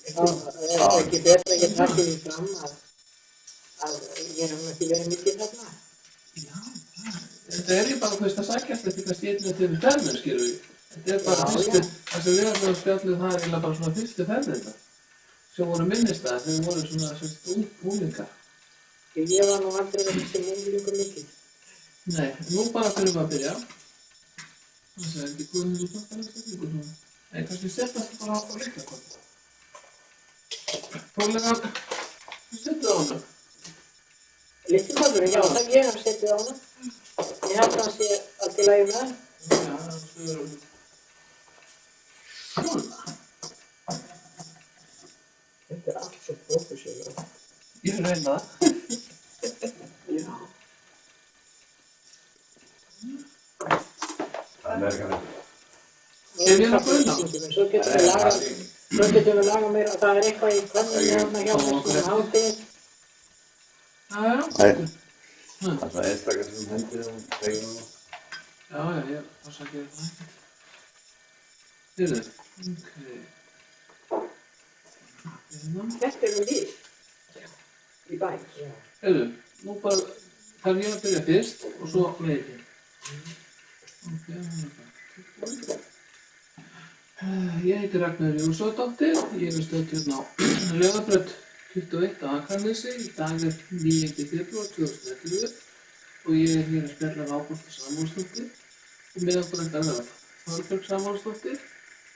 Það ekki betra ekki takið því fram að ég hef ekki verið mikið þarna. Já, þetta ég bara fyrst að sækjast eftir kannski einu til ferðin, skilur við. Þetta bara fyrstu, það sem við erum að spjallið það eiginlega bara svona fyrstu ferðin þetta. Sem voru minnistæðar þegar við vorum svona unglingar. Ég var nú aldrei verið sem unglingur mikið. Nei, nú bara þurfum við að byrja. Það er ekki guðnir út af það svona. Nei, kannski setjast bara á lyklakorn. Tónleika, þú setjum á hana. Lyklakorn, já, það ég hef setjum á hana. Ég held að hann sé allt í lagi með það. Já, það er svona. Þetta er allt svo prófessjónlega. Ég reyna það. Já. Það er merkilegt. Ef ég það guðna? Svo getum við laga meira, það er eitthvað í kvöldinu hérna hjá þessum hátið. Já. Það er svona einstakar sem hendur og tegum og... Já, ég passa að gera það. Heyrðu, Þetta við í bæ. Heyrðu, nú bara þarf ég að byrja fyrst og svo leikin. Ég heiti Ragnar Jónsdóttir, ég er stödd hérna á Laugabraut 21 á Akranesi, í dag er 9. febrúar 2011 og ég er hér að spjalla við Ágústa Samúelsdóttir og með okkur þetta er Þorbjörg Samúelsdóttir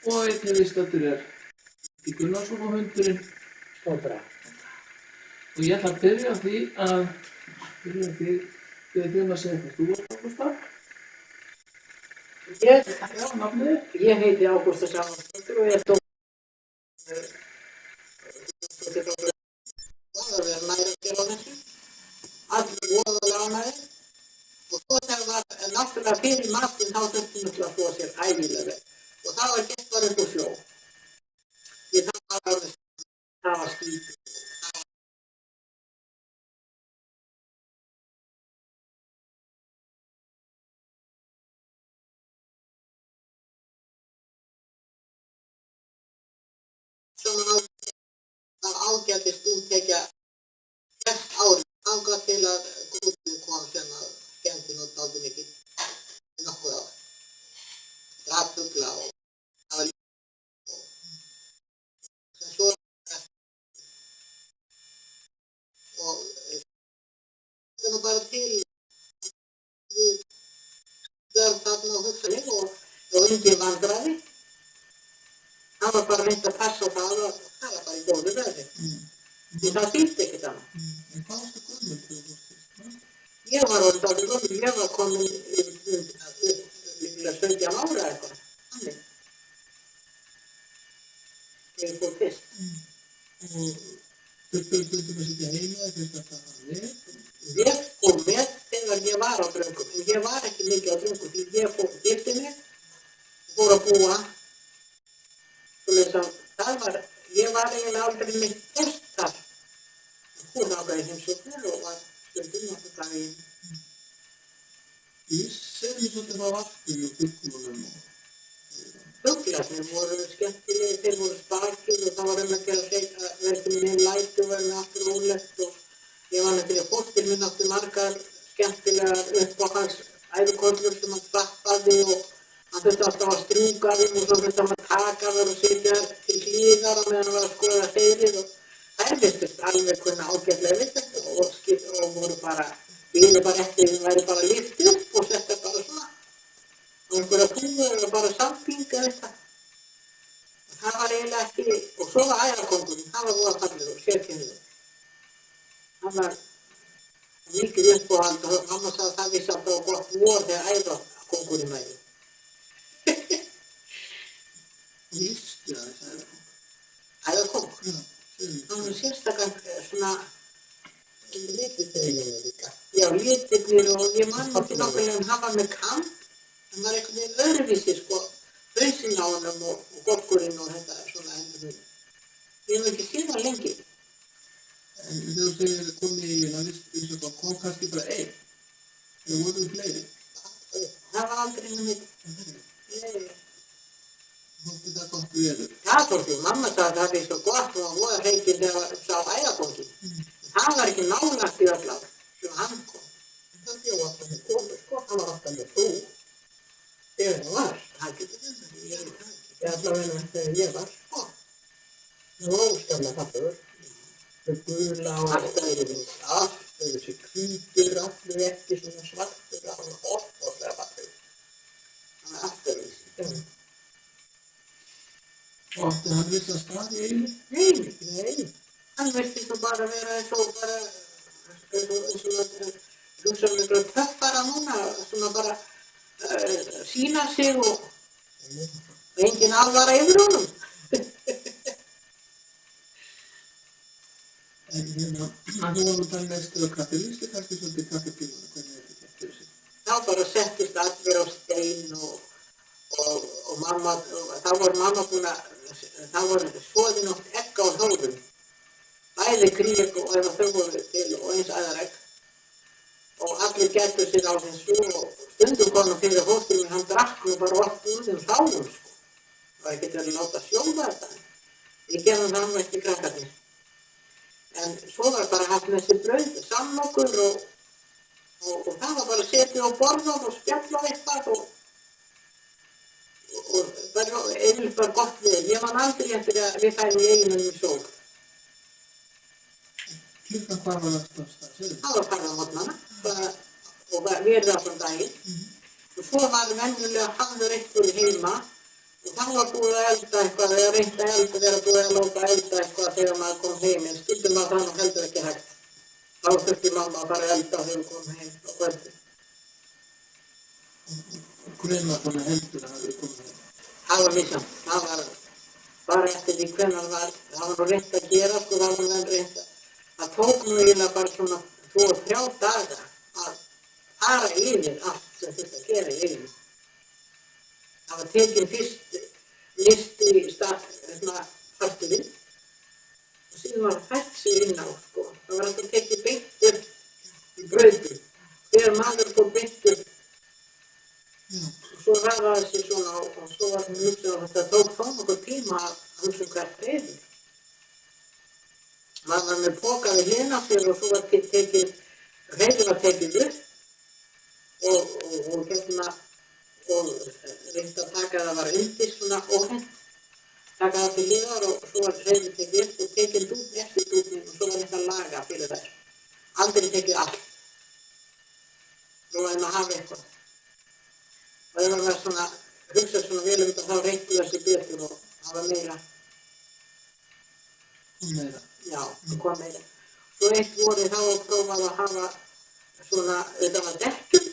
og einnig viðstaddur er Gunnarsson og hundurinn Stóbra. og ég ætla að byrja á því að byrja því að segja hvað þú ert Ágústa. Já, nafnið? Ég heiti Ágústa Samúelsdóttir og ég er dóttir það er næra að gera þessu. Allir voðalega ánægðir. Og svo þegar var náttúrulega fyrir matinn þá þurfti náttúrulega að þvo sér ægilega vel. Og það var gert bara upp úr sjó. Það var skítið. Svona ágætist úttekja flest árið. Þangað til að grúpið kom sem að skemmti nú dálítið mikið í nokkuð ár. Drap fugla og það var líka sem svo og þetta er nú bara til við dörf þarna og hugsanir og engin vandræði. Það var bara reynt að passa það var bara í góðu veðri. Því það þýtti ekkert annað. En hvað varstu gömul þegar þú fórst? Ég var orðið dálítið gömul, ég var komin líklega 17 ára eitthvað. Þannig. Ég fór fyrst. Þurftu að sitja heima eða þurftu að fara með? Ég fór með þegar ég var á Dröngum, en ég var ekki mikið á Dröngum því ég gifti mig og fór að búa. Ég var eiginlega aldrei mitt best þar. Hún ágæði heimsóknir og var stundum nokkuð daginn. Ég segði mér svolítið frá varpinu og fuglunum og... Fuglarnir voru skemmtilegir, þeir voru spakir og það var að vera ekki með læti og vera með aftur ólegt og ég var nefnilega fóstir minn átti margar skemmtilegar uppáhalds æðukollur sem hann stappaði og hann þurfti alltaf að strjúka þeim og svo þurfti hann að taka þær og setja til hlíðar og meðan hann var að skoða þeirrið og þær virtust alveg kunna ágætlega við þetta og voru bara, við bara eftir, við væri bara lyft upp og setta bara svona og einhverja púður og bara sampinga þetta. Og það var eiginlega ekki, og svo var æðakóngurinn, það var voða fallegur, sérkennilegur. Það var mikið uppáhald og mamma sagði að það vissi alltaf gott vor þegar æðakóngurinn væri. Vístu að það er Æðakóng? Já. Það var sérstaklega svona litirnir líka. Já, litirnir og ég man ekki nokkulega hann var með kant, hann var einhvern veginn öðruvísi sko, hausinn á honum og gogkurinn og þetta svona hendur. Ég hef ekki séð það lengi. En þegar þú segir að komi í það kom kannski bara einn, eða voru fleiri? Það var aldrei með mitt. Nei. Þótti það gott veður. Það þótti, mamma sagði að það er svo gott og hún var hreykin þegar það sá æðakóngin. Það var ekki nálagt í öll ár sem hann kom. Það bjóð alltaf með konur, sko, hann var alltaf með frú. Þegar það var, það getur verið, ég veit það ekki. Ég allavega þegar ég var, sko. Það var óskaplega fallegur. Það gula og allt öðru þessi hvítur, allur ekki svona svartur, það var ofboðslega fallegur. Það var allt öðru þessi. Og átti hann litla stað í einu? Nei. Hann virtist nú bara vera eins og bara, eins og hugsa miklu töffara núna, svona bara sýna sig og engin alvara yfir honum. En þú var nú þannig mestu á kaffi, lístu kannski svolítið kaffipílunum, hvernig þetta gekk þessi? Þá bara settist allir á stein og mamma, þá var mamma búin að, þá var soðin oft egg á hróðum, bæði krík og ef þau voru til og eins aðra egg. Og allir gættu sér á þessu og stundum konum fyrir fósturinn, hann drakk nú bara oft úr þeim hráðum, sko. Það var ekkert verið að láta sjóða þetta. Við gerðum það nú ekki krakkarnir. En svo var bara haft með þessi brauð, samlokur og það var bara að setja á borðan og spjalla eitthvað og bara einnig var gott við. Ég man aldrei eftir að við færum í eiginum í sól. Klukkan hvað var það stafstað, segðu? Það var farið á morgnana og verið allan daginn. Og svo var venjulega hafður einhverju heima og þá var búið að elda eitthvað eða reynt að elda, vera búið að láta elda eitthvað þegar maður kom heim, en stundum var það nú heldur ekki hægt. Þá þurfti mamma að fara að elda þegar hún kom heim á kvöldi. Og hvenær þannig heldur að það komið heim? Það var misjafnt, það var bara eftir því hvenær var, það var nú reynt að gera, sko, það var nú reynt að, það tók nú eiginlega bara svona 2-3 daga að fara yfir allt sem þurfti að gera í eiginu. Það var tekinn fyrst listi í farturinn og síðan var fært sig inn á, sko. Það var alltaf tekið beint í brauðin. Þegar maður fór beint upp og svo ræðaði sig svona og svo var hann hugsað að þetta tók þó nokkuð tíma að hugsa hvert reyður. Maður var með poka við hliðina á sér og svo var reyður var tekið upp og hérna og reyndi að taka það var undir svona óhent, taka það til hliðar og svo var reyður tekið upp og tekið dúfn eftir dúfnin og svo var eitthvað laga fyrir þær. Aldrei tekið allt. Nú var að hafa eitthvað. Og ef maður var svona, hugsað svona vel um þetta þá reyndu þessi betur og það var meira. Og meira? Já, það kom meira. Svo eitt vorið þá prófaði að hafa svona, þetta var dekkjum,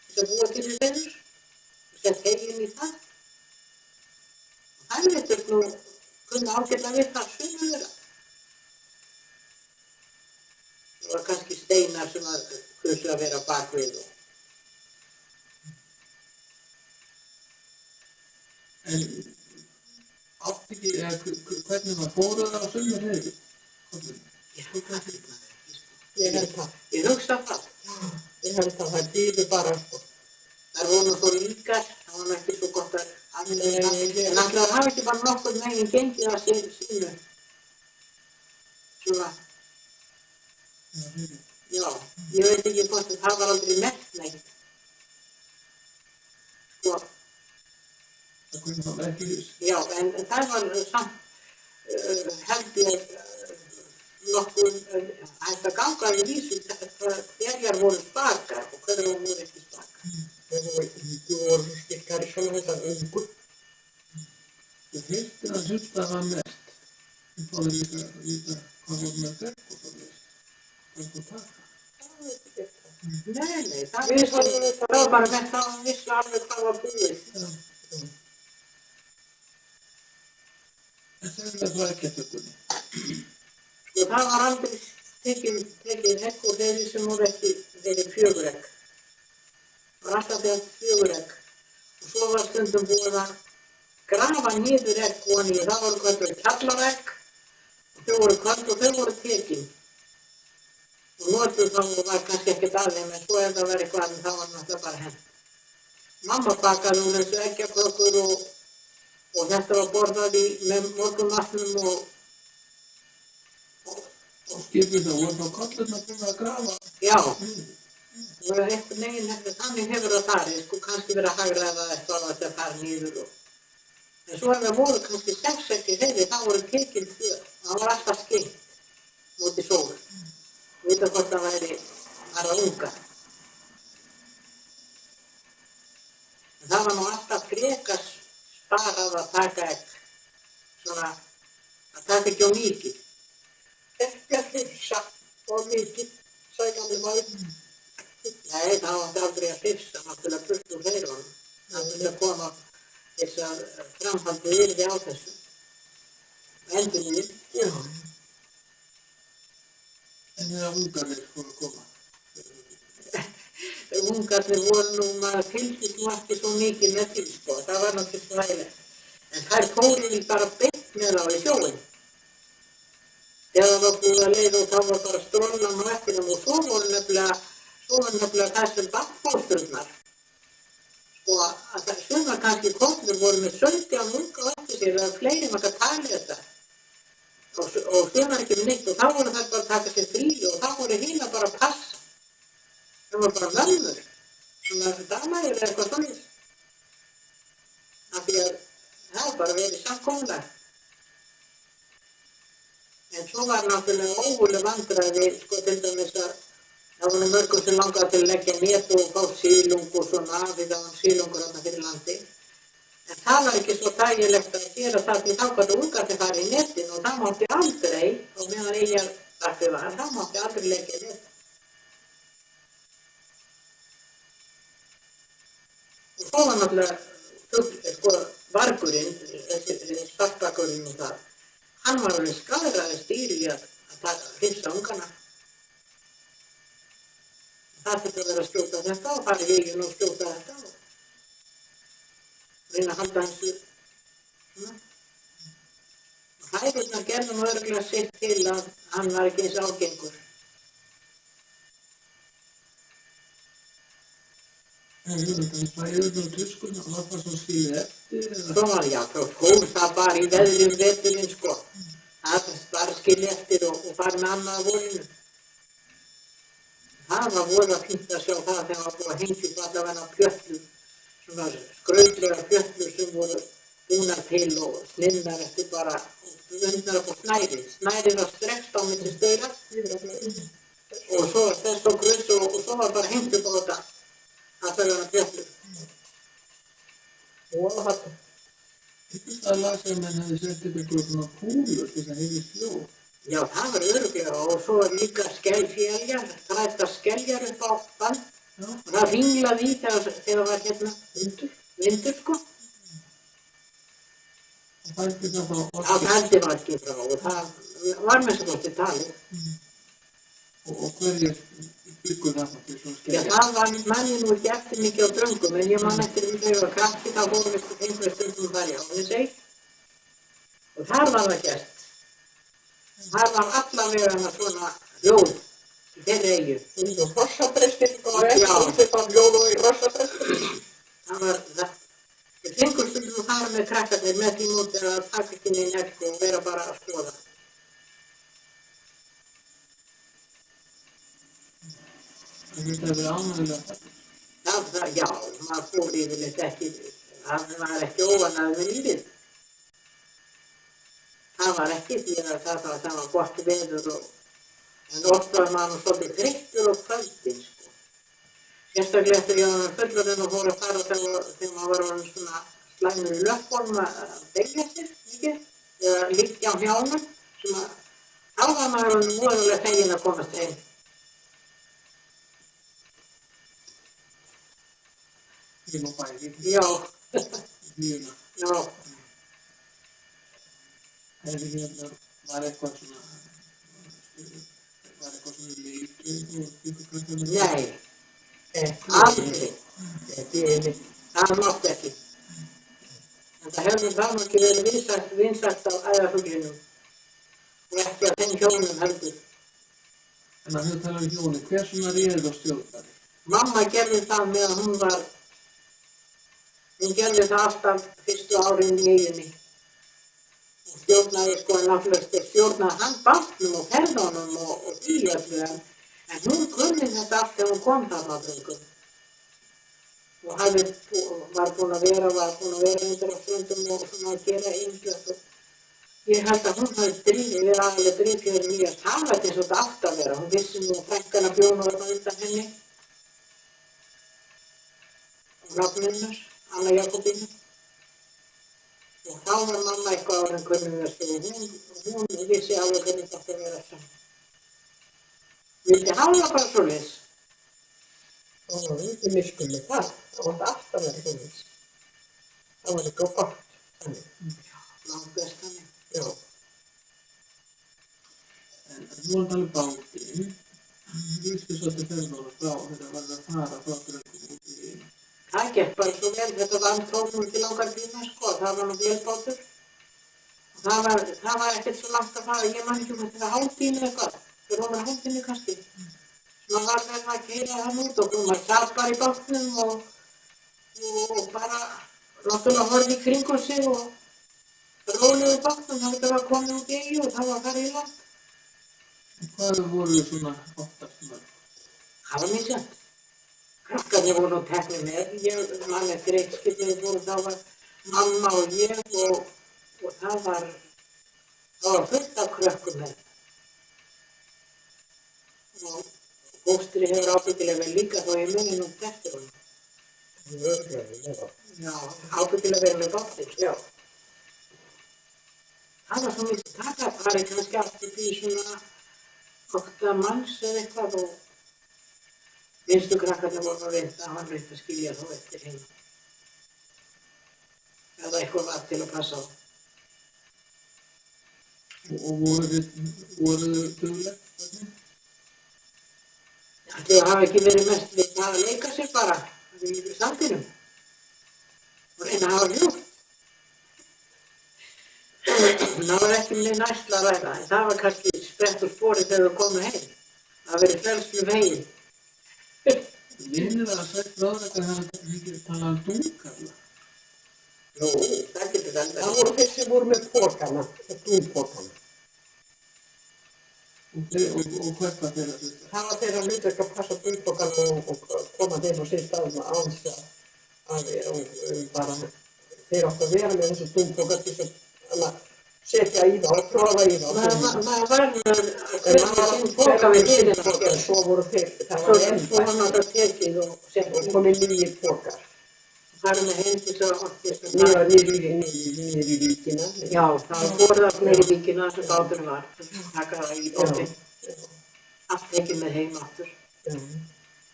þess að búa til í reyður. Sett heilin í það. Og það virtist nú kunna ágætlega við það sumum þeirra. Það var kannski steinar sem að kusu að vera bakvið og. En átti ekki, hvernig var fóruð það á sumum reyður? Ég held það. Ég hugsa það. Ég held að það dýfi bara, sko. Það voru þó líkar, það var ekki svo gott að aflega, en alltaf það hafi ekki bara nokkuð meginn gengið að sínu. Svona. Já, ég veit ekki hvort að það var aldrei merkt neitt. Sko. Það kunni þá ekki hús. Já, en það var samt, held ég, nokkuð hægt að ganga í vísu hverjar voru spakar og hverjar voru ekki spakar. Það voru stikkar í svona þessar ungu. Ég heyrti að hlusta var mest. Ég fóði líka að vita hvað voru með dekk og það veist. Hvað voru taka. Það veit ekki eitthvað. Nei, það var bara með það að vissu alveg hvað var búið. En það er það ekki eftir kunni. Og það var aldrei tekið hekk og þeirri sem voru ekki verið 4 egg. Það var alltaf þegar 4 egg. Og svo var stundum búið að grafa niður egg og það voru kvöldur kjallaregg og þau voru kvöld og þau voru tekin. Og notuð þá var kannski ekkert aðeim en svo ef það var eitthvað en það var náttúrulega bara hent. Mamma bakaði úr þessu eggjakökur og þetta var borðað með morgunmatnum og Og skipið það, voru þá kollurnar búin að grafa? já, og einhvern veginn þannig hefur það farið, sko kannski verið að hagræða eitthvað að þetta fara niður og en svo ef það voru kannski 6 ekki þeirri, þá voru tekinn 2, það var alltaf skemmt móti sól, vita hvort það væri bara unga. En það var nú alltaf frekar sparað að taka egg, svona að taka ekki á mikið. Ekki að hrifsa of mikið, sagði gamli maður. Nei, það átti aldrei að hrifsa, náttúrulega burt úr heyrunum. Það myndi að koma þess að framhaldið yrði á þessu. Endurinn, Já, En þegar ungarnir fóru að koma? ungarnir voru nú, maður fylgist nú ekki svo mikið með því, sko, það var náttúrulega svæðilegt. En þær fóru því bara beint með á í sjóinn. Þegar það var búið að leiða og þá var bara strólan á eftir þeim og svo voru nefnilega þessum bakfóstrurnar. Sko að það sumar kannski kollur voru með 17 unga á eftir sér eða fleiri maður að tala þetta. Og sumar ekki með neitt og þá voru þær bara að taka sér frí og þá voru hina bara að passa. Það var bara mömmur, svona damæður eða eitthvað svoleiðis. Af því að það var bara verið samkomulag. En svo var náttúrulega ógurleg vandræði, sko til dæmis að það voru mörgum sem langaði til að leggja net og fá sílung og svona af því það var sílungur þarna fyrir landi. En það var ekki svo þægilegt að gera það því þá gátu ungarnir farið í netin og það mátti aldrei, og meðan Eyjardarpið var, það mátti aldrei leggja net. Og svo var náttúrulega sko vargurinn, þessi svartbakurinn og það, hann var alveg skaðraðist dýr í að hrifsa ungana. Það þurfti að vera að skjóta þetta og fara í veginn og skjóta þetta og reyna að halda þessu svona. Og hræðurnar gerðu nú örugglega sitt til að hann var ekki eins ágengur. En það fæður nú tuskunna og það var svo skilið eftir eða? Svo var já, þá fór það bara í veðri veturinn sko. Það bara skilið eftir og farið með annað að vorinu. Það var voða fínt að sjá það þegar það var búið að hengja upp allavega pjötlur, svona skrautlega pjötlur sem voru búnar til og snirnar eftir bara bundnar upp á snærið. Snærið var strekkt á milli staurar og svo var þess og gröss og svo var bara hengt upp á þetta allavega pjötlur. Og þetta. Það lag sem menn hefði sett upp einhverjum svona kúlur til þess að hefði sló. Já, það var örugglega og svo var líka skelféljar, þrættar skeljar upp á band og það ringlaði í þegar var hérna vindur sko. Og fældi það þá Það fældi vargið frá og það var með svo til talið. og hverjir byggur það til svona Já, skeljar? það var manni nú ekki eftir mikið á dröngum en ég man eftir þegar ég var krakki þá fórum við einhverja stundum þar í Árnesey og þar var það gert. Það var allavega svona hljóð í þeirri eyju. og hrossaprestir og ekki Já. útlipan ljóð og í hrossaprestir. Það var það. Við fengum stundum að fara með krakkarnir með því móti að taka ekki neinn egg og vera bara að skoða. Þetta hefur verið ánægilegt. Já, maður fór yfirleitt ekki, það var ekki óvanaður með lífið. Það var ekki því að það var gott veður en oft var maður svolítið þreyttur á kvöldin, sko. Sérstaklega eftir ég var fullorðinn og fór að fara þegar maður var orðinn svona slæmur í löppunum að beygja sér, ekki? Eða liggja á hnjánum, sem að þá var maður orðinn voðalega feginn að komast heim. Heim á bæði, Já, nýjuna. já. Var eitthvað svona leikir og ykkur krakkarnir? Nei, aldrei. Það mátti ekki. En það hefði þá ekki verið vinsælt á æðarfuglinum og ekki á þeim hjónum heldur. En að þau tala um hjóni, hver svona réð og stjórnari? Mamma gerði það meðan hún var Hún gerði það alltaf fyrstu árin í eyjunni. Hún stjórnaði náttúrulega stjórnaði hann bátnum og ferðunum og því öllu en hún kunni þetta allt þegar hún kom þarna á Dröngum. Og var búin að vera undir á Ströndum og svona að gera ýmislegt og ég held að hún hafi verið aðalega drifið í að tala þetta eins og þetta átt að vera. Hún vissi nú frænkan að bjóna var undan henni og nafnunnar, Anna Jakobínu. Og þá var mamma eitthvað ára en hvernig þessu og hún vissi alveg hvernig þetta átt að vera saman. Vildi hafa bara svoleiðis. Og það var ekki miskunn með það. Það var alltaf verið svoleiðis. Það var ekki gott. Þannig. Langt best þannig. Já. En þú var alveg bátinn. Þú vistu svolítið ferðmála frá þegar var að fara frá Dröngum út í eyjuna. Það gekk bara svo vel, þetta var tók nú ekki langan tíma það var nú vélbátur. Og það var ekkert svo langt að fara, ég man ekki þetta var hálftími eitthvað, fyrir ofan hálftími kannski. Svona var verið að keyra hann út og maður satt bara í bátnum og bara náttúrulega horfði í kringum sig og rólegur í bátnum, það var komið út í eyju og það var farið í land. En hvað voru svona oftast mörg? Það var misjafnt. Krakkarnir voru nú teknir með, ég man eftir eitt skipið voru þá var mamma og ég og það var fullt af krökkum með. Og fóstri hefur ábyggilega vel líka þó ég muni nú eftir honum. Já, ábyggilega vel með bátinn, já. Það var svo mikið taka, það var kannski aftur því svona 8 manns eða eitthvað og minnstu krakkarnir voru að reynda, hann reyndi að skilja þá eftir heima. Eða eitthvað var til að passa á. Og voru þau dugleg? Ætli það hafi ekki verið mest við það að leika sér bara í sandinum og reyna að hafa hljótt. Það var ekki með næsla að ræða, en það var kannski sprett úr spori þegar við komum heim. Það verið frelslu veginn. Minnir það að Sveinn Ráðrækka hafa mikið talað dúnkarla. Nú, það getur vel verið. Það voru þeir sem voru með pókana, með dúnpókana. Og hvert var þeirra hluta? Það var þeirra hlutverk að passa dúnpókana og koma þeim á sín staðum að ánsa að bara þeir áttu að vera með þessu dúnpóka til að setja í það og prófa í það. Maður verður að hverja sín póka við hliðina. Svo voru þeir, það var Svo var maður að tekið og sett og komið nýjir pókar. Það er með hendi svo oftist. Niður í víkina. Já, það var borðað niður í víkina sem báturinn var. Taka það í bátinn. Allt tekið með heim aftur.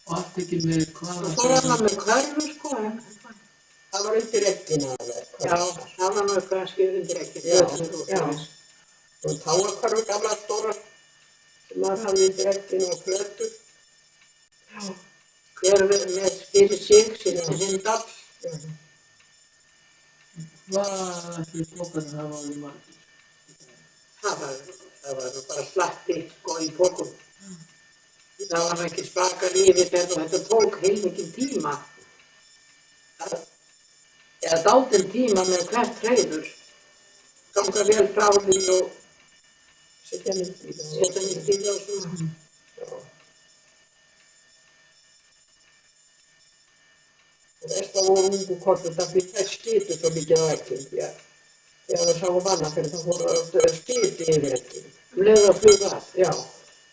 Og allt ekki með hvaða... Og svo var maður með körfur sko. Það var undir eggina alveg. Já, það var maður kannski undir ekkert. Já. Og táakörfur gamla stórar sem maður hafði undir eggina og plötur. Já. Hver með fyrir sig, sinn dall. Hvað ætli pókarnir hafa í margir? Það var nú bara slatti sko í pókum. Það var ekki spaka lífi þegar þetta tók heilmikinn tíma. Eða dálítinn tíma með hvert hreiður. Ganga vel frá því og Setja nýtt í það og svona. Já. Og þetta voru ungu kortur, það fyrir þær skitu svo mikið á ekkinn, því að þegar það sáu manna fyrir það voru skiti yfir ekkinn. Leið að fluga að. Já,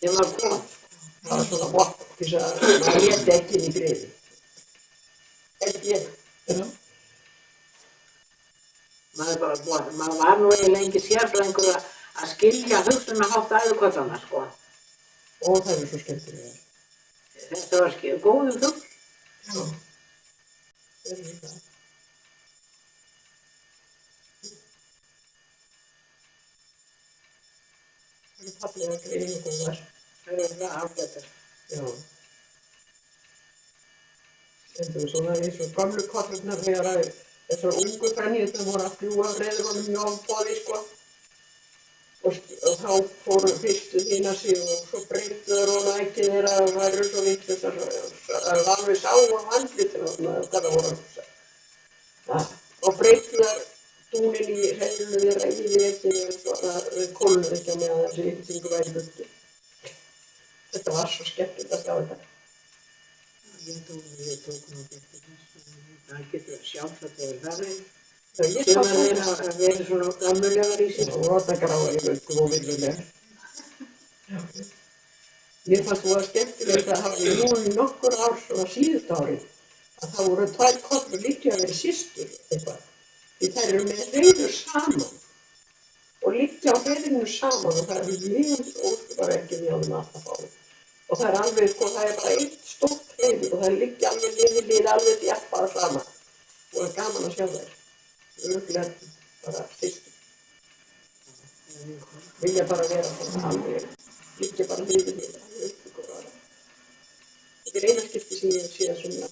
Ég var kom. það var svona vott til þess að maður létti ekkinn í friði. Ekki ég. Já. Maður var nú eiginlega ekki sérfræðingur að skilja hugsunarhátt æðuköllana sko. Og það er svo skemmtilega. Þetta var góður hugsun. Já, það er það. Það er fallega greiningar. Það er það ágættur. Já. Þetta er svona eins og gamlu kollurnar þegar þessar ungu frenjurnar voru að fljúga af reiðunum í ofboði, sko. Og þá fóru fyrstu þína sig og svo breyttu þær og nækki þeirra að það eru svo vitlausar að alveg sá á andlitinu og það voru að hugsa. og breytnar dúnin í hreilinu þeirra í vekinu og það kólnuð ekki á meðan þessi yltingu væri burtu. Þetta var svo skemmtilegt að sjá þetta. Ég tók nú eftir þessu. Það getur sjálfsagt verið verið. Já, ég sá Sumar þeirra að vera svona gammulegar í sér. og þetta gráða í völdum og virðulega. Mér fannst það skemmtilegt að hafa nú í nokkur ár svona síðust ári að það voru tvær kollur líklega að vera systur eitthvað. Því þær eru með hreiður saman og liggja á hreiðinu saman og það eru mjög óskipar ekki mjög alltaf á. Og það er alveg, sko, það er bara eitt stórt hreiður og það liggja alveg lið alveg þétt bara saman. Og það er gaman að sjá þær. Örgulega bara systur. Vilja bara vera svona alveg, liggja bara hreiður alveg upp ykkur ára. Þetta er eina skipti sem ég sé svona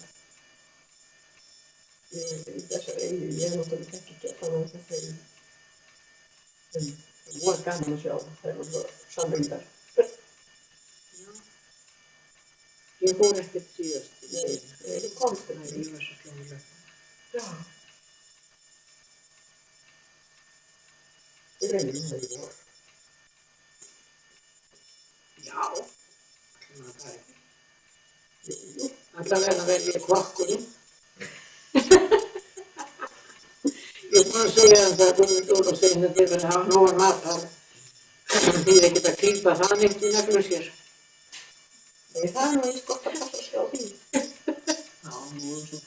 í þessar eigi, ég náttúrulega ekki gert þannig að þetta er það var gaman að sjá, það er svo samrýndar. Ég fór ekkert síðast. Nei, komst Það ekki. var svo slóðilegt. Já. Í rauninni það í vor. Já, það er ekki. Allavega verði ég kokkurinn. Ég er búin að segja það Guðmundur og segja þetta yfir að hafa nógan matar. Því þið geta að klípa það neitt í nefnum sér. Nei, það er nú eins gott að passa sig á því. Já, nú er svo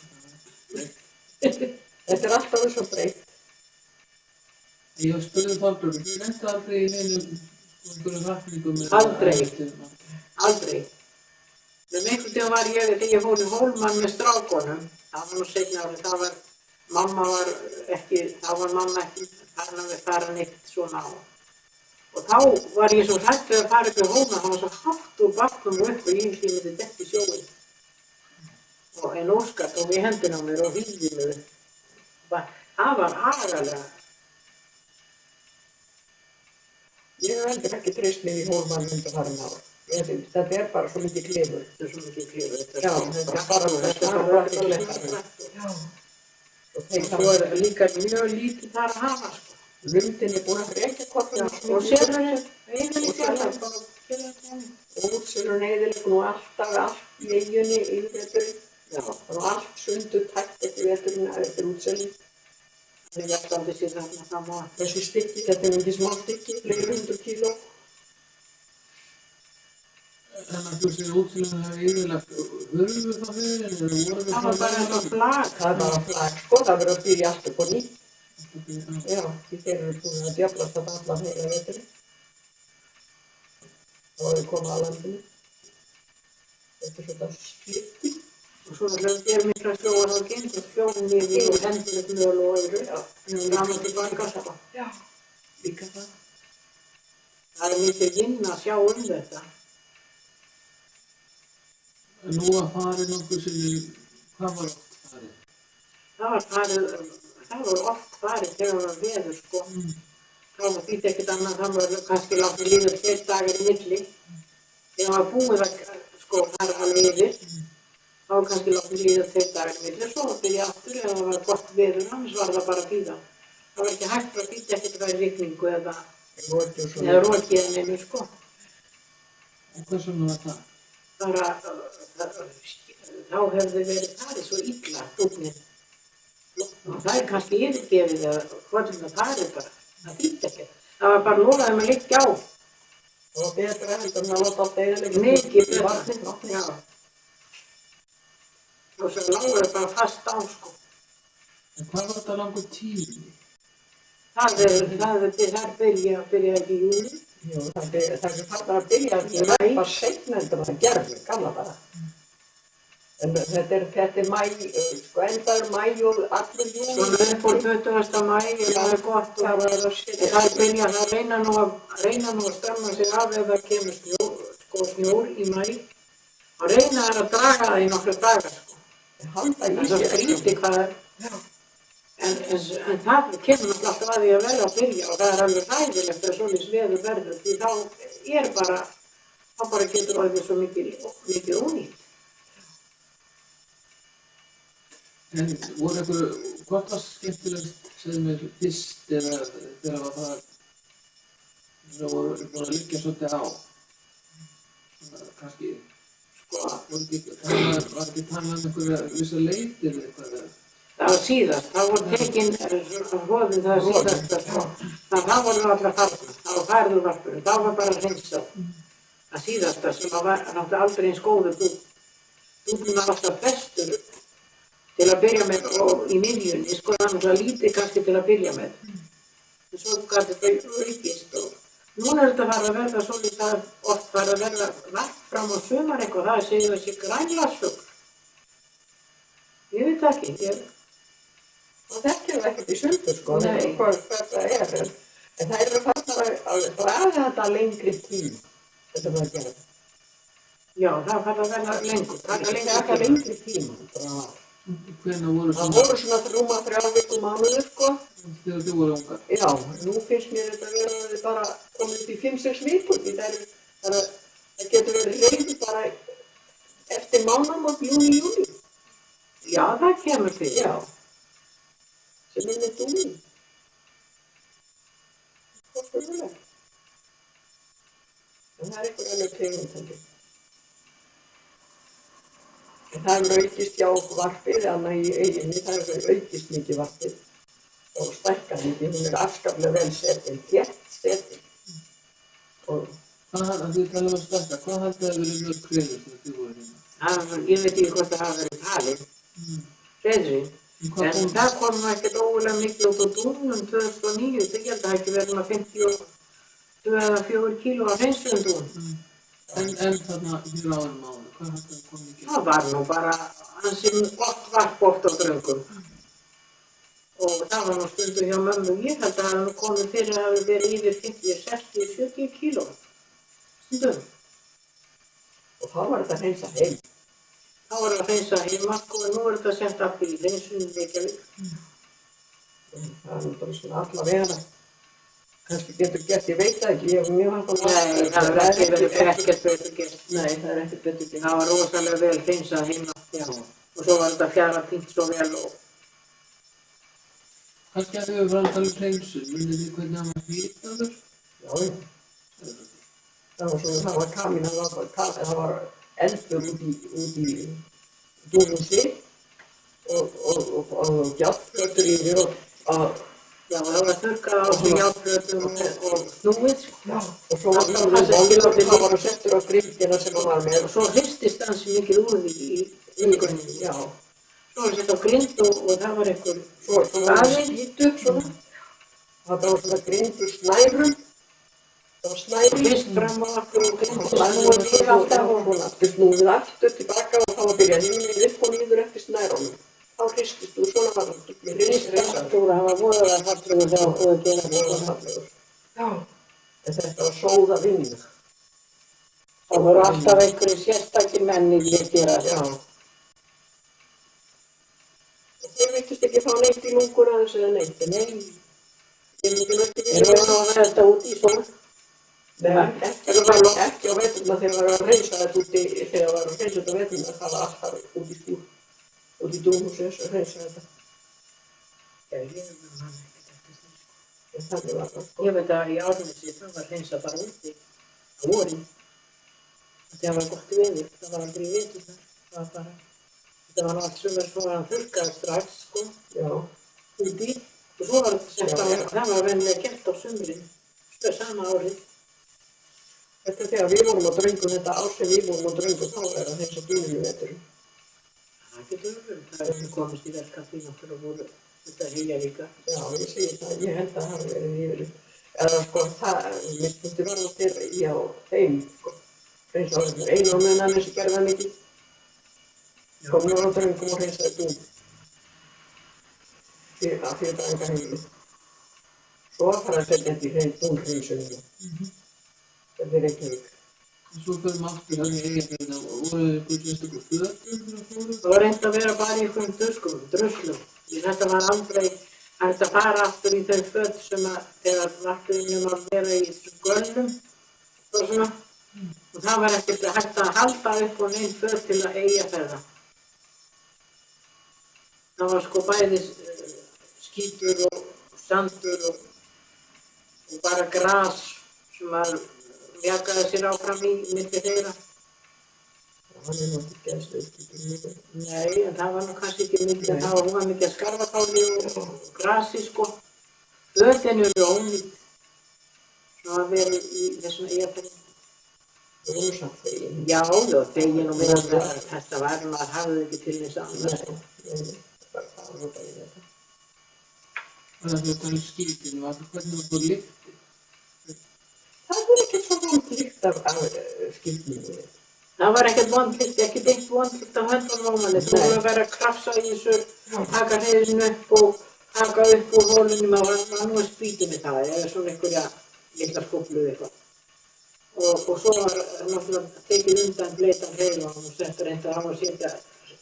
breytt. Þetta er alltaf svo breytt. Ég var spurðið Þorbjörn, þú nefndi aldrei í neinum einhverjum hrakningum með Aldrei. Aldrei. Men einhvern tíma var ég, þegar ég fór í Hólmann með strákonum, það var nú seinna árið, það var mamma ekki farin neitt svona á. Og þá var ég svo hrædd við að fara upp í Hólmann, það var svo hátt úr bakkum og upp og ég myndi detta í sjóinn. Og en Óskar tók í hendina á mér og hýði mig upp. Það var agalega. Ég hef heldur ekki treyst mér í Hólmann undanfarin ár. Þetta er bara svo mikið klifur. Þetta er svo mikið klifur. Já, þetta er bara klettar. Já. Og þeir Svo er líka mjög lítið þar að hafa, sko. lundin er búin að brekja kollum. Og sérlega, eiginlega sérlega, bara gera þetta henni. Og útsölun eyðilegg nú alltaf allt í eyjunni yfir veturinn. Já, Það var allt sundur tætt eftir veturinn eftir útsölun. það er alltaf sér þarna fram á. Þessi stykki, þetta er ekki smá stykki, fleiri 100 kíló. Þannig að þú sér útsölunum hefur yfirlagt hörfu þá fyrir en það voru við Það var bara eitthvað flag. Það er bara flag, sko, það verður að byrja allt upp á nýtt. Já, því þeir eru búin að djöflast að alla heila veturinn. Þá er komið að landinu. Þetta er svona slippi. Og svo náttúrulega er mikla sjóar á gengt og sjóðum niður og hendilegt mjöl og öðru. Já. Fram og tilbaka það. Já. Líka það. Það er mikið vinna að sjá þetta. En nú að farið nokkuð sem, hvað var oft farið? Það var oft farið þegar það var veður, sko. Það var þýtt ekkert annað, það var kannski látið líður 2 dagar í milli. Þegar það var búið að, sko, fara alveg yfir, þá var kannski látið líður 2 dagar í milli. Svo byrja aftur ef það var gott veður, annars var það bara að bíða. Það var ekki hægt að bíða ekkert að vera í rigningu eða rokið eða neinu, sko. Og hvers vegna var það? Bara, þá hefði verið farið svo illa dúfnið. Og það er kannski yfirgefið að hvort það er bara, það þýtti ekki. Það var bara lofaði að liggja á. Og betra heldur en að láta allt eyðileggja. Mikið í vatnið. Já. Og svo lágur það bara fast á, sko. En hvað var þetta langur tími? Það byrja ekki í júli. Jú, það er farið að byrja að bara seinna en það gerði, gamla bara. En þetta er mæ, sko endaður mæ og allir júli. Svona upp á 20. mæ, það er gott. Það byrja að reyna nú að stemma sig af ef það kemur snjór í mæ. Og reyna að draga það í nokkra dagar, sko. Halda í Það er svo sér. skrítið hvað er. En það kemur náttúrulega alltaf að því að verða að byrja og það er alveg ræðilegt að svoleiðis veður verður því þá bara getur orðið svo mikið ónýtt. En voru einhverju hvort var skemmtilegast segðu mér fyrst þegar það voru búin að liggja svolítið á kannski var ekki talað einhverja vissa leitir eða eitthvað Það var síðast, það voru tekin hroðin það síðast það voru allar farnar, það var farið úr varpinu, það var bara hreinsað það síðasta sem var náttúrulega aldrei eins góður dúflinn var alltaf festur til að byrja með og í miðjunni, sko það náttúrulega lítið kannski til að byrja með en svo gæti þetta aukist og núna þetta farið að verða svolítið oft farið að verða varp fram á sumar eitthvað, það segir þessi grænlagsfugl ég veit ekki, Og þetta er ekkert í sundur sko, Nei. hvað það er. En það eru farnar að draga þetta lengri tíma, þetta var að gera. já það farið að verða lengur, taka Taka lengri tíma. Bara. hvenær voru Það svona voru svona 3 vikum mánuður sko. þegar þið voru ungar Já, nú finnst mér þetta að vera að þið bara komið upp í 5-6 vikur. Það getur verið reyndi bara eftir mánaðamót, júni. já það kemur fyrir Já. Sem er með dúi. Hvað spurðulega? En það er einhver önnur tegund heldur. En það hefur aukist hjá okkur varpið, annað í eyjunni, það hefur aukist mikið varpið og stækkað mikið, hún er afskaplega vel setin, þétt setin. Og þið talaðu að stækka, hvað haldið að verið mörg kreður þegar þið voru hérna? ég veit ekki hvort það hafa verið talið hreiðri en það kom nú ekkert ógulega mikið út á dúnum 2009, það gæti að ekki verið með 52 eða 4 kíló af hreinsuðum dún En þarna hér áður mánu, hvað haldið að koma mikið? það var nú bara ansi gott varp oft á dröngum og það var nú stundum hjá mömmu ég held að það hafi nú komið fyrir að hafi verið yfir 50, 60, 70 kíló stundum þá var þetta hreinsa heim. þá var það hreinsa heima og nú er þetta sett upp í hreinsunum Reykjavík Það er bara svona alla vegana. Kannski getur gert, ég veit það ekki, ég hef mjög hægt að Nei, það er ekkert betur gert. Nei, það er ekkert betur gert. Það var rosalega vel hreinsað heima, já. Og svo var þetta fjara týnt svo vel og... Kannski að þið hefur frá að tala hreinsun, myndið þið hvernig hann var hýtaður? Já, það var svona, það var kamin, það var eldur út í dúnsi og gjaldflötur yfir og Já, það var þurrkað á sig járnplötum og snúið, sko. Já, og svo var það var settur á grindina sem hann var með. Og svo hristist ansi mikið úr því í yngurinn. Já, Svo var sett á grind og það var einhver svo var það skítur svona. Það var svona grindur snærum. Það var snærum. hrist fram á aftur og grind og Það snúið við alltaf og... svona snúið aftur tilbaka og þá var byrjað himnin upp og niður eftir snærunum. Þá hristist úr svona var það með hristræðar. Það var voðalega fallegur þegar það búið að gera þetta. Já, en þetta var sóða vinna. Það voru alltaf einhverjir sérstakir menn í að gera Já. þetta. Og þeir veiktust ekki fá neitt í lungur aðeins eða neitt. Nei, ég myndi nú ekki Þeir voru nú að vera þetta út í svona. Nei, ekki á veturna þegar það var að reynsa þetta úti, þegar það var að reynsa þetta á veturna, það var alltaf út í skúr, út í dúnhúsins að reynsa þetta. Já, ég veit það ekkert eftir því. En þannig var það. Ég veit að í Árnesi það var hreinsað bara úti á vorin. Það var gott veður, það var aldrei vetur þar. Það var bara, þetta var allt sumar svo var hann þurrkað strax, sko, Já, úti. Og svo var þetta sett á, það var vennilega gert á sumrin, sama árið. þetta þegar við vorum á Dröngum, þetta ár sem við vorum á Dröngum, þá er það eins og dúnum í veturum. Það getur verið, það er sem komist í verkefni náttúrulega voru þetta heilja líka. Já, ég segi það, ég held að það hafi verið yfir. Eða sko, það, mér myndi verða til í á þeim, sko. Reynsa á þessum einu á meðan hann þessi gerði það mikið. Komur á Dröngum og reynsaði dún. Fyrir dæringa heimilið. Svo var það að setja þetta í dúnhreinsunina. Þetta er Reykjavík. Svo förum aftur hann í Eyjafirðina og voru þið búið einstaklega fötum fyrir að fóru? Það var reynd að vera bara í einhverjum druslum. Þetta var aldrei hægt að fara aftur í þau föt sem að þegar varpurinn að vera í göllum og svona. Og það var ekkert hægt að halda upp á neinn föt til að Eyjafirða. Það var sko bæði skítur og sandur og bara gras sem maður mjakaði sér áfram í milli þeirra. Hann nú ekki geðslega ekki mikið. Nei, en það var nú kannski ekki mikið, það var mikið af skarfakáli og grasi, sko. Fötin eru ónýtt, svo að vera í þessum eyjafjörðum. Rosa fegin. Já, fegin og meira þetta var, maður hafði ekki til þess annars. Nei, bara það var bara í þetta. Það er þetta í skítinu, hvernig var það lyktið? Það var ekkert svo vond lykt af skilningu. Það var ekkert vondlykt, ekkert eitt vondlykt af höndunum á manni. Þú voru að vera að krafsa í þessu, taka hreiðinu upp og taka upp úr hólunum, maður var nú að spýta með það, eða svona einhverja litla skófluð eitthvað. Og svo var náttúrulega tekið undan bleitan hreiðunum og settur eitthvað á að setja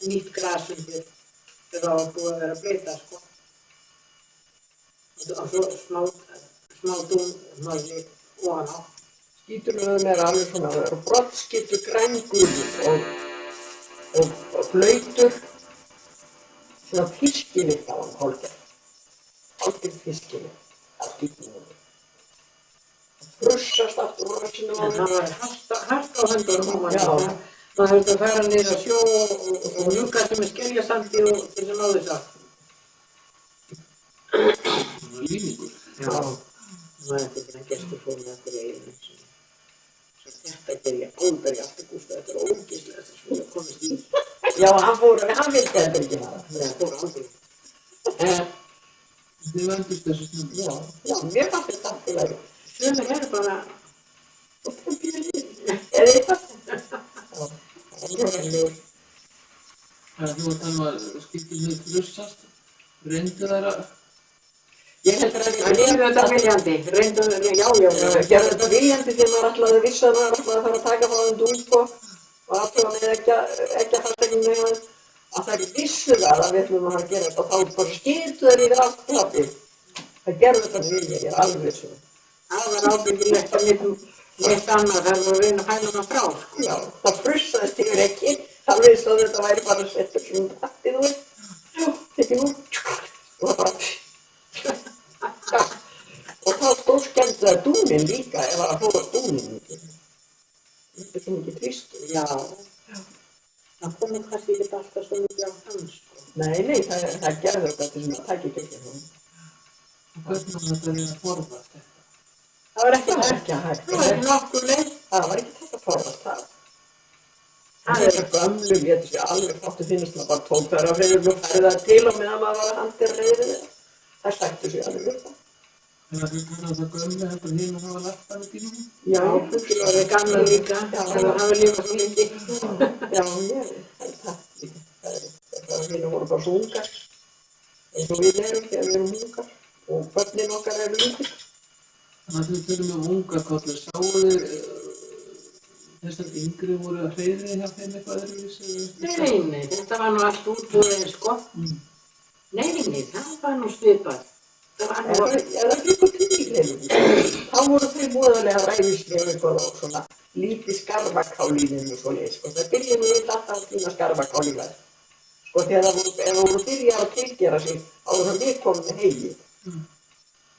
nýtt gras undir þegar það var búið að vera að bleita, sko. Og svo smá dúnmáli ofan á. Skíturinn er alveg svona, það eru broddskítur, grænguður og blautur, svona fiskilikt á hann hálfgerð. Hálfgerð fiskilikt af skíturinn. Það frussast aftur úr rassinu á En það hann. var hart á höndunum á manni. Já. Það þurfti að fara niður að sjó og ljúka þessu með skeljasandi og til sem áður það. Það var líningur. Já. Það var ekki að gestur fór með eftir eiginu. Þetta gerði ég aldrei aftur Gústa, þetta er ógeðslega þess að ég komist í. Já, hann vildi heldur ekki hafa. Nei, það fór aldrei. Þið vendust þessu snögg. Já, mér fannst þetta allt í lagi. Sumir eru bara, Og það býður líf. Eða eitthvað. Já, það var rólegur. Þú var að tala að skítinu hefði frussast. Reyndu þær að... Ég heldur að það er þetta viljandi, reyndu, já. Ég gerði þetta viljandi því maður ætlaði vissi að maður ætlaði að fara að taka frá þeim dún, sko, og aðtöfa með ekki að fastegum með hann, að það ekki vissu það að við ætlum að fara að gera þetta og þá bara skiltu þær yfir allt klappi. Það gerði þetta vilja, ég er alveg vissu. Það var ábyggilegt að neitt annað, það var að reyna að fæla hana frá, sko. Já, það frussaðist yfir ekki, það vissi að þetta væri bara að setja svona tattið úr, tekið úr, og það bara... Já, og það stórskemmti það dúnin líka ef það fór dúnin mikið. Þetta er svo mikið tvistur. Já. Það kom nú kannski ekki alltaf svo mikið á hans, sko. Nei, það gerði þetta til sem að taka ekki ekki hún. Og hvernig var þetta að reyna að forðast þetta? Það var ekki Það var hægt. ekki hægt. Það var nokkur leið. Það var ekki hægt að forðast það. Það Það er gömlu, ég hefði sér alveg fátt að finnast maður bara tók þær af reyður og færði það til og meðan maður var að handir reyður. Það sættu sér alveg við það. Þannig að þú kannar það gömlega heldur hinn að hafa lagt það með tímum? Já, það var gamla líka, það hafa lifað svo lengi. Já, ég held það líka. Við vorum bara svo ungar, eins og við erum þegar við erum ungar og börnin okkar eru líka. Þannig að þau tölum um unga kollir, sáu þið þessar yngri voru að hreyðri hjá þeim eitthvað öðruvísi? Nei, þetta var nú allt útbúið, sko. Nei, það var nú svipað. Það var nú... Eða líka tíðlegur. Þá voru þau voðalega ræðislega eitthvað á svona lítið skarfakálíðinu og svoleiðis, sko. Það byrjaði nú eitthvað alltaf að týna skarfakálíðar. Sko þegar það voru byrjað að tilgera sig áður en við komum með hegið.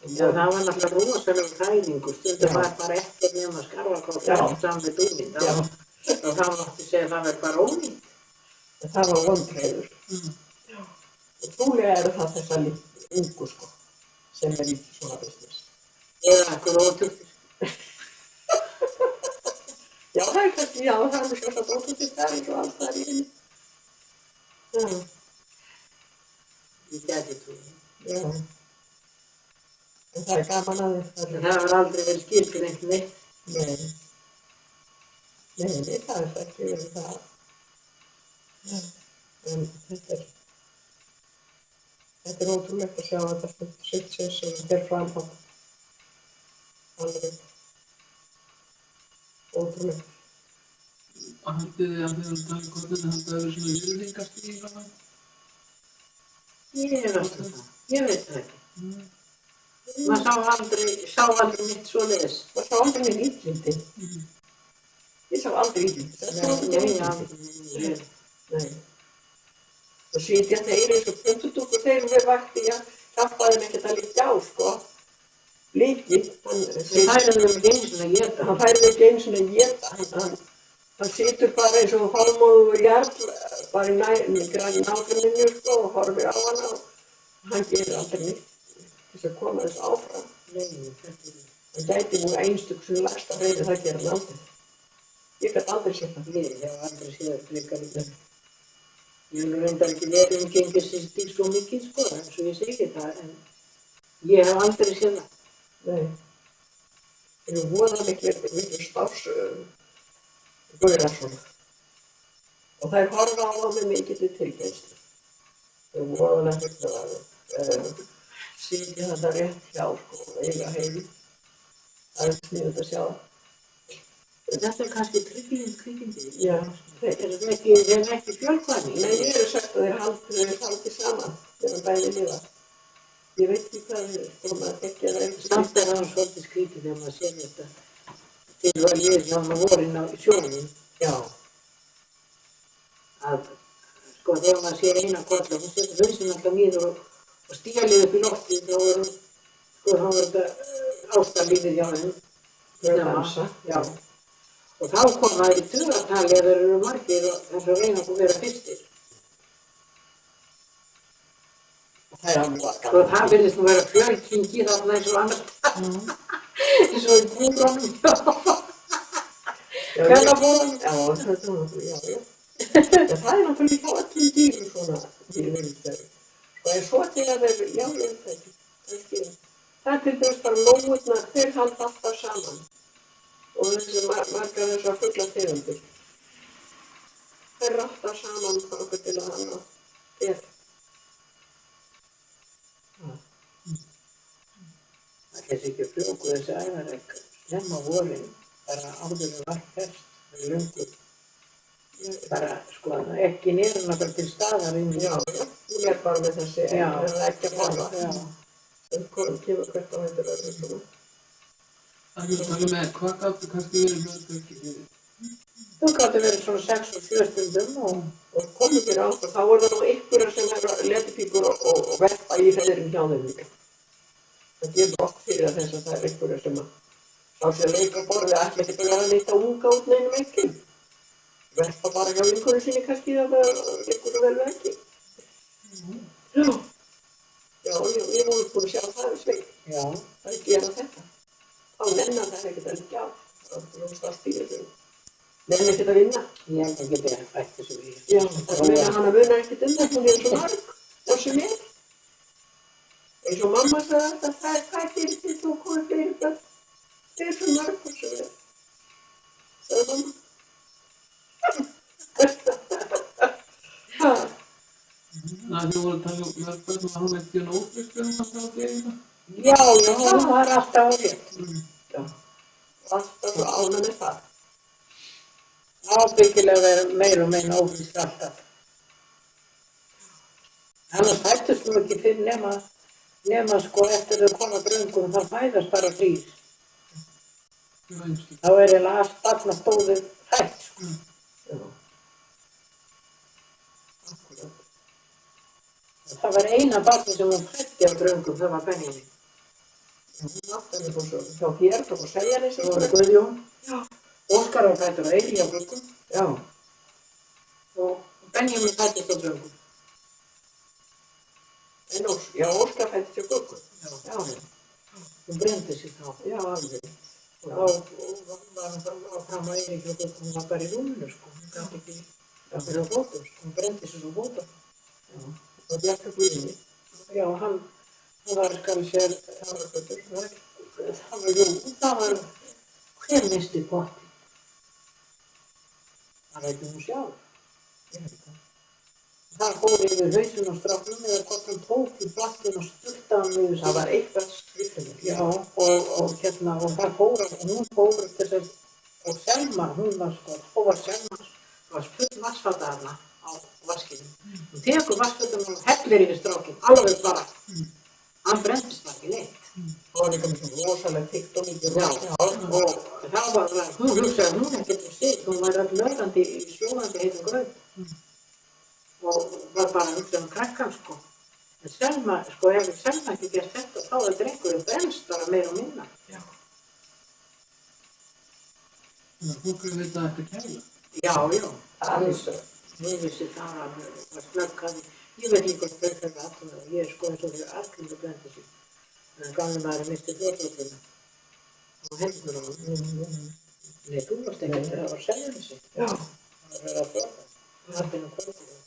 Já, það var náttúrulega rosalega hræðingu, stundum var bara ekkert nema skarfakál saman með dúninn. Og þá mátti segja að það var bara ónýtt. Það var vondreiður. Og trúlega eru það þessar ungu, sko, sem er í svona business. Eða ekkur ótugtir. Já, það er kannski, já, það er kannski alltaf ótugtir þar eins og allt þar í henni. Já, Ég gæti trúið. já. En það er gaman að En það var aldrei verið skilgreint neitt. Nei, það er ekki verið það. Já, en þetta er ótrúlegt að sjá að þetta sitt sér sem fer fram á. Alveg ótrúlegt. Haldið þið að þið varum að tala um kollinu, haldið það verið svona virðingastíð frá það? Ég er alltaf það. Ég veit það ekki. Maður sá aldrei mitt svoleiðis. Maður sá aldrei með lítlindi. Ég sá aldrei lítlindi. Það sá aldrei lítlindi. Nei. Og sitja þeir eins og plöntudúkur þeir við vakti, já, hjálpaði þeim ekkert að liggja á, sko. Líki, Það færum þeim ekki einu sinni að geta. hann færi ekki einu sinni að éta, hann situr bara eins og hálfmóður jarl, bara í nágranninu, sko, og horfir á hana og hann gerir aldrei nýtt til þess að koma þess áfram. Það gæti nú einstök sem lagst að reyna það gera hann aldrei. Ég gæti aldrei sér það. Ég hef aldrei séð það frekar í þetta. Ég hef nú reyndar ekki verið gengið sér stíl svo mikið, sko, eins og ég segi það, en ég hef aldrei séð það. Nei. Það eru voða miklu spás gaurar svona. Og þær horfa á það með mikilli tilgeinslu. Það eru voðalega hryggðar að sitja þetta rétt hjá, sko, og eiga heim. Það er sniðugt að sjá það. Þetta er kannski tryggingin. Já, Þeir eru ekki fjölkvæðni. Nei, ég er sagt að þeir haldi saman þegar bæði lifa. Ég veit ekki hvað þeir eru, sko, maður þekkja það ekki. Samt er það svolítið skrítið þegar maður sér þetta. Þeir var ég hjá maður vorin á sjónum. Já, Að, sko, þegar maður sér eina kolla, hún setur hausinn alltaf niður og stígalið upp í loftið, þá er þetta ástarlífið hjá þeim. þau eru að dansa. Já. Og þá kom það í tugatali að þeir eru margir og þess að reyna að vera fyrstir. Og það er alveg að Sko það virðist nú vera fjölkingi þarna eins og annars. Eins og í búrunum. Kvennabúrunum. Já, það er náttúrulega, já. En það er náttúrulega hjá öllum dýrum svona dýrvinnstæður. Og er svo til að þeir, já, ég veit ekki, kannski. Það er til dæmis bara lóurnar, þeir halda alltaf saman. Og þessi margar þessar fuglategundir. Þeir eru alltaf saman þangað til að hann er. Það er ekki að fljóku þessi æðaregg. Snemma vorin, bara áður en var fest, það er löngu. Bara, sko, ekki niður náttúrulega til staðar inn í. Já, hún er bara með þessi Já. ekki að horfa. Já. Sem kemur hvert á þetta verður svona. Það er að tala með hvað gátt kannski verið hlutverki fyrir. Þú gæti verið svona 6 og 7 stundum Og komið fyrir átt og þá er það nú einhverjar sem eru letipíkur og verpa í hreiðurinn hjá þeim líka. Það gefur okkur fyrir að þess að það er einhverjar sem að sá sér að leika á borðið ætla ekki bara að nýta unga út neinum ekki. Verpa bara hjá einhverju sinni kannski að það einhverju vel ekki. Já, ég voru búin að sjá það við sveit. Já. Það er gera þetta. Þá nennar það ekkert að liggja á. Það er allt í þessu. Nennar ekkert að vinna. Ég held að geta hægt þessu við. Já, það meina hann að muna ekkert um þetta, hún er svo mörg, og sem er. Eins og mamma sagði alltaf, hvað gerir þið þú komið fyrir börn? Þið er svo mörg og sem er. Sagði mamma. Það þú voru að tala um mörg börn og hann ekki en ófrisklega að það tegina. Já, það var alltaf á rétt. Já, alltaf svo ánað með það. Ábyggilega verið meira og meina ófrísk alltaf. Annars fættust nú ekki fyrir nema sko eftir að koma dröngum, þá fæðast bara 3. Það var einstu. Þá er eiginlega allt barnastóðið fætt, sko. Já. Akkurat. Það var eina barni sem hún fætti á dröngum, það var Benjamin. Hún átti henni búin svo hjá þér, þá var Seljanis. Það var Guðjón. Já. Óskar var fættur á Eyri á Bruggun Já. og Benjamin fættist á dröngum. En Óskar fættist hjá Guggu. Já. Hún brendi sig þá. Já, alveg. Og þá var hún fram á Eyri á Bruggun, hún var bara í rúminu, sko. Hún gæti ekki verið á fótum, sko. Hún brendi sig svo fótum. Já. Og Bjarka Guðni. Já, hann var skal sér, það var hver misti potti? Það veit hún sjálf. Það fór yfir hausinn á stráknum eða hvort hann tók í blattin og sturtaði hann yfir sig. Það var eitthvað skriftinni. Já, og það fór, og hún fór eftir þess, og Selma, hún var sko, þá var Selma, það var full vassfata hana á vaskinum. Hún tekur vassfatanum og hellir yfir strákinn, alveg bara. Hann brendist bara ekki neitt. Það var líka með svona rosalega þykkt og mikið. Já, og þá var það, hún hugsaði hún ekkert um sig, hún var öll löðandi í sjóðandi heitum gröð. Og var bara að hugsa krakkan, sko. En Selma, sko, ef Selma ekki gert þetta, þá er drengurinn brennst bara meira og minna. Já. Þannig að fólk er að vita að þetta kæla. Já, já. Alls. Ég vissi það að hann var slöggaði. Ég veit ekki hvort breytt með aftur. Ég er sko eins og fyrir allir að brenda sig. En gamli maður misti fljóðvölduna. Og hendur á hann. Nei, þú varst ekki að það var seljaði sig. Já. Það var að borða. Það var að borða.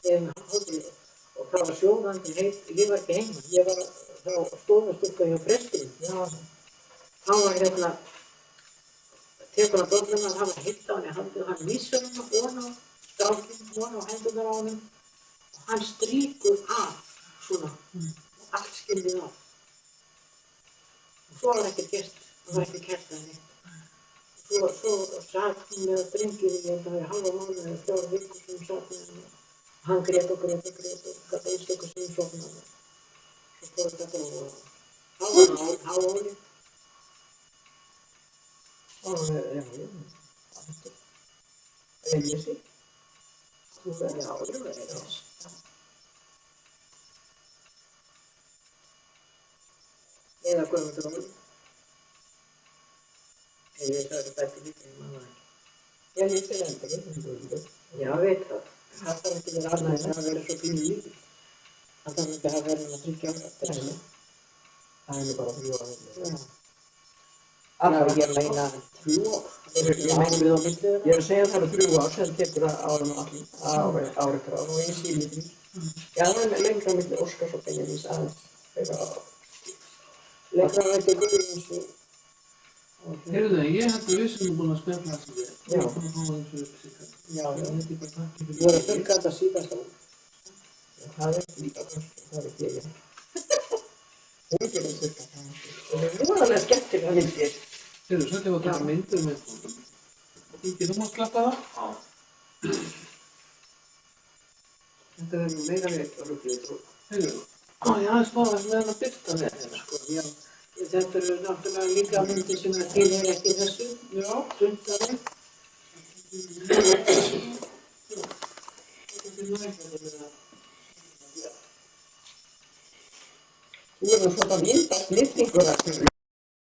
Ég með haldið. Og það var sjóðandi heit. Ég var ekki heima. Ég var þá stofastúlka hjá prestinum. Já. Hann var hérna, tekur hann dolluna, það var heitt á hann í handið og hann missar hann ofan á strákinn, ofan á hendurnar á honum og hann strýkur af svona og allt skinnið af. Og svo var ekkert gert, það var ekkert gert að neitt. Svo satt hún með drengir í þetta í halva mánuði eða 4 vikur sem satt með hann og hann grét og gæti einstöku sem sofnaði. Svo fór þetta og þá var hann hálfólið. Velja sig. Já, það er þess. Eða Guðmundur Ólafur. Ég það bætti líka, ég man það ekki. Ég lýsir enda Guðmundur. Já, veit það. Það þarf ekki verið annað en að vera svo pínu lítill. Það þarf ekki að vera með 30 ára. Það er bara 3 ára. Já. Já, ég meina 3 ár. Ég meina við á myndið Ég er að segja að það eru 3 ár sem tekur árum allir, ár eftir ár og ég síli því. Já, það er lengra milli Óskars og Benjamins aðeins. lengra á þetta Guðmunds og Heyrðu það, ég held að við sem búin að spjalla þessu við. Já. Við erum búin að fá þessu upplýsingar. Já, já. Ég held ég bara takk fyrir. Þú voru að þurrka þetta síðast á. Það er líka kannski, það er ég. Hún gerir þetta kannski. Og það er voðalega skemmtilega myndir. Heyrðu, svo ætlum við að taka myndir með Ingi, þú mátt klappa það? Já. Þetta er meira veit og rugglið trú. Heyrðu, ég aðeins má þess með að byrta með þetta, sko. Já, þetta eru náttúrulega líka myndir sem að tilheyra ekki þessu. Já, sundari. Þú erum svona myndast litningur að